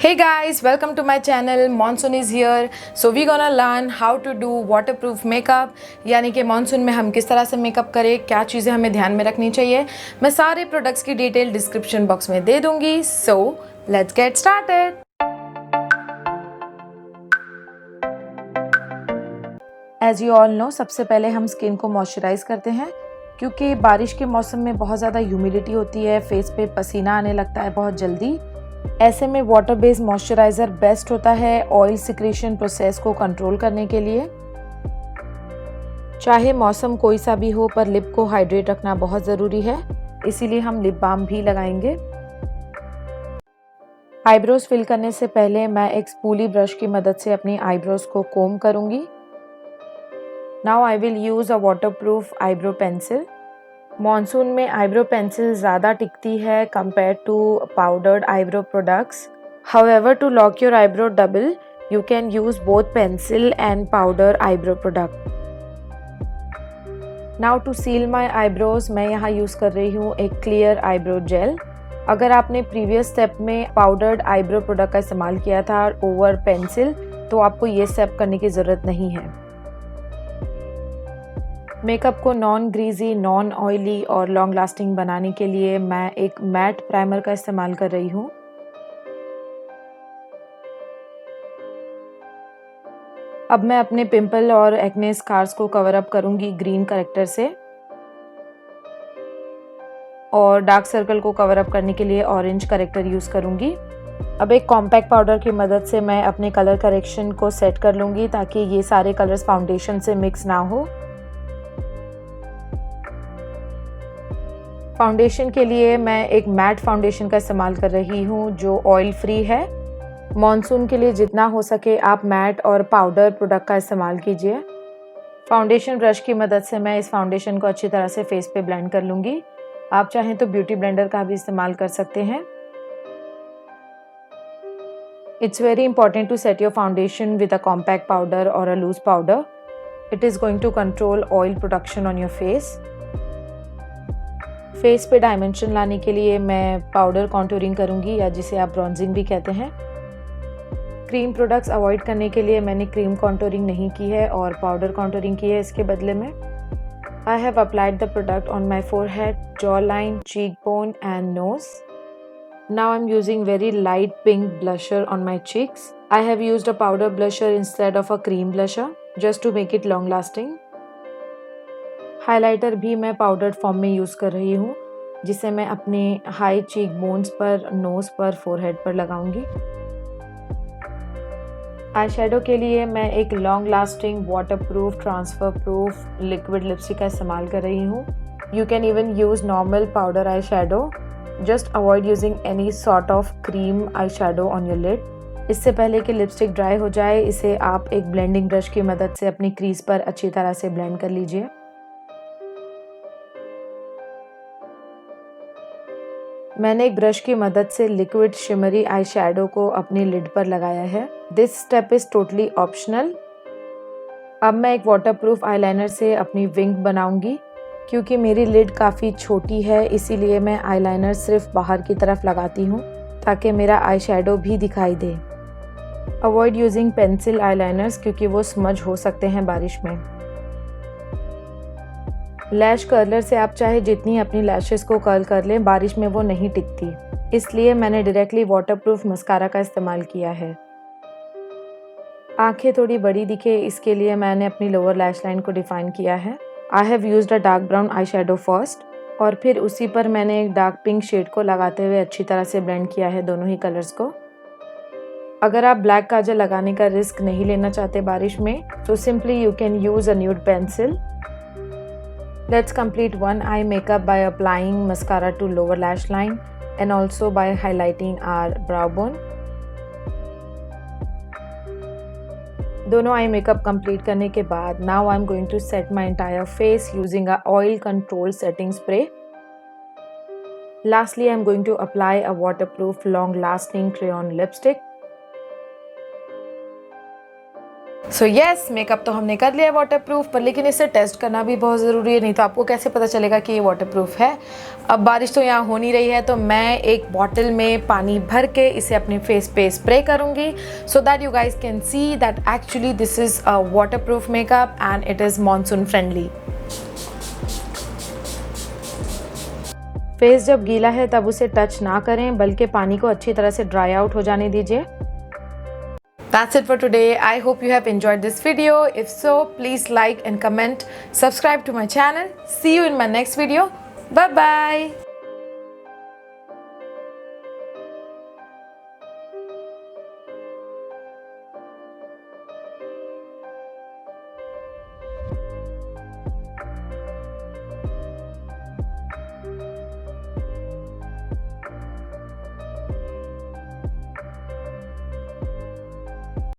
Hey guys, welcome to my channel. Monsoon is here. So we gonna learn how to do waterproof makeup. यानी कि monsoon में हम किस तरह से मेकअप करें, क्या चीज़ें हमें ध्यान में रखनी चाहिए। मैं सारे प्रोडक्ट्स की डिटेल डिस्क्रिप्शन बॉक्स में दे दूंगी. So let's get started. As you all know, सबसे पहले हम स्किन को मॉइस्चराइज करते हैं क्योंकि बारिश के मौसम में बहुत ज़्यादा ह्यूमिडिटी होती है, फेस पे पसीना आने लगता है बहुत जल्दी. ऐसे में वाटर बेस्ड मॉइस्चराइज़र बेस्ट होता है ऑयल सिक्रेशन प्रोसेस को कंट्रोल करने के लिए. चाहे मौसम कोई सा भी हो, पर लिप को हाइड्रेट रखना बहुत ज़रूरी है, इसीलिए हम लिप बाम भी लगाएंगे. आईब्रोज फिल करने से पहले मैं एक स्पूली ब्रश की मदद से अपनी आईब्रोज को कोम करूँगी. Now I will use a waterproof eyebrow pencil. Monsoon में आईब्रो पेंसिल ज़्यादा टिकती है compare to powdered eyebrow products. However, to lock your eyebrow double, you can use both pencil and powder eyebrow product. Now to seal my eyebrows, मैं यहाँ use कर रही हूँ एक क्लियर आईब्रो जेल. अगर आपने प्रीवियस स्टेप में powdered eyebrow product का इस्तेमाल किया था ओवर पेंसिल, तो आपको ये स्टेप करने की ज़रूरत नहीं है. मेकअप को नॉन ग्रीजी, नॉन ऑयली और लॉन्ग लास्टिंग बनाने के लिए मैं एक मैट प्राइमर का इस्तेमाल कर रही हूँ. अब मैं अपने पिंपल और एक्ने स्कार्स को कवर अप करूँगी ग्रीन करेक्टर से, और डार्क सर्कल को कवर अप करने के लिए ऑरेंज करेक्टर यूज़ करूँगी. अब एक कॉम्पैक्ट पाउडर की मदद से मैं अपने कलर करेक्शन को सेट कर लूँगी ताकि ये सारे कलर्स फाउंडेशन से मिक्स ना हो. फाउंडेशन के लिए मैं एक मैट फाउंडेशन का इस्तेमाल कर रही हूँ जो ऑयल फ्री है. मॉनसून के लिए जितना हो सके आप मैट और पाउडर प्रोडक्ट का इस्तेमाल कीजिए. फाउंडेशन ब्रश की मदद से मैं इस फाउंडेशन को अच्छी तरह से फेस पे ब्लेंड कर लूँगी. आप चाहें तो ब्यूटी ब्लेंडर का भी इस्तेमाल कर सकते हैं. It's very important to set your foundation with a compact powder और a loose powder. It is going to control oil production on your face. Face पे डायमेंशन लाने के लिए मैं पाउडर कॉन्टूरिंग करूँगी, या जिसे आप ब्रॉन्जिंग भी कहते हैं. क्रीम प्रोडक्ट्स अवॉइड करने के लिए मैंने क्रीम कॉन्टूरिंग नहीं की है और पाउडर कॉन्टूरिंग की है इसके बदले में. I have applied the product on my forehead, jawline, cheekbone and nose. Now I am using very light pink blusher on my cheeks. I have used a powder blusher instead of a cream blusher just to make it long lasting. Highlighter भी मैं powdered form में use कर रही हूँ, जिसे मैं अपने high cheek bones पर, नोज़ पर, फोरहेड पर लगाऊंगी. आई शेडो के लिए मैं एक long lasting, waterproof, transfer proof liquid lipstick का इस्तेमाल कर रही हूँ. You can even use normal powder eye shadow. Just avoid using any sort of cream eye shadow on your lid. इससे पहले कि लिपस्टिक ड्राई हो जाए, इसे आप एक ब्लेंडिंग ब्रश की मदद से अपनी क्रीज पर अच्छी तरह से ब्लेंड कर लीजिए. मैंने एक ब्रश की मदद से लिक्विड शिमरी आई शेडो को अपनी लिड पर लगाया है. This step is totally optional. अब मैं एक वाटरप्रूफ आईलाइनर से अपनी विंग बनाऊंगी. क्योंकि मेरी लिड काफ़ी छोटी है, इसीलिए मैं आईलाइनर सिर्फ बाहर की तरफ लगाती हूँ ताकि मेरा आई शेडो भी दिखाई दे. अवॉइड यूजिंग पेंसिल आईलाइनर्स क्योंकि वो स्मज हो सकते हैं बारिश में. लैश कर्लर से आप चाहे जितनी अपनी लैशेस को कर्ल कर लें, बारिश में वो नहीं टिकती. इसलिए मैंने डायरेक्टली वाटरप्रूफ मस्कारा का इस्तेमाल किया है. आंखें थोड़ी बड़ी दिखे, इसके लिए मैंने अपनी लोअर लैश लाइन को डिफाइन किया है. I have used a dark brown eye shadow first, और फिर उसी पर मैंने एक डार्क पिंक शेड को लगाते हुए अच्छी तरह से ब्लेंड किया है दोनों ही कलर्स को. अगर आप ब्लैक काजल लगाने का रिस्क नहीं लेना चाहते बारिश में, तो simply you can use a nude pencil. Let's complete one eye makeup by applying mascara to lower lash line and also by highlighting our brow bone. दोनों आई मेकअप कंप्लीट करने के बाद now I'm going to set my entire face using a oil control setting spray. Lastly, I'm going to apply a waterproof long lasting crayon lipstick. So yes, makeup तो हमने कर लिया waterproof पर, लेकिन इसे टेस्ट करना भी बहुत ज़रूरी है, नहीं तो आपको कैसे पता चलेगा कि ये वाटरप्रूफ है। अब बारिश तो यहाँ हो नहीं रही है, तो मैं एक बॉटल में पानी भर के इसे अपने फेस पे स्प्रे करूँगी, so that you guys can see that actually this is a waterproof makeup and it is monsoon friendly. Face जब गीला है तब उसे टच ना करें, बल्कि पानी को अच्छी तरह से ड्राई आउट हो जाने दीजिए। That's it for today. I hope you have enjoyed this video. If so, please like and comment, subscribe to my channel. See you in my next video. Bye bye.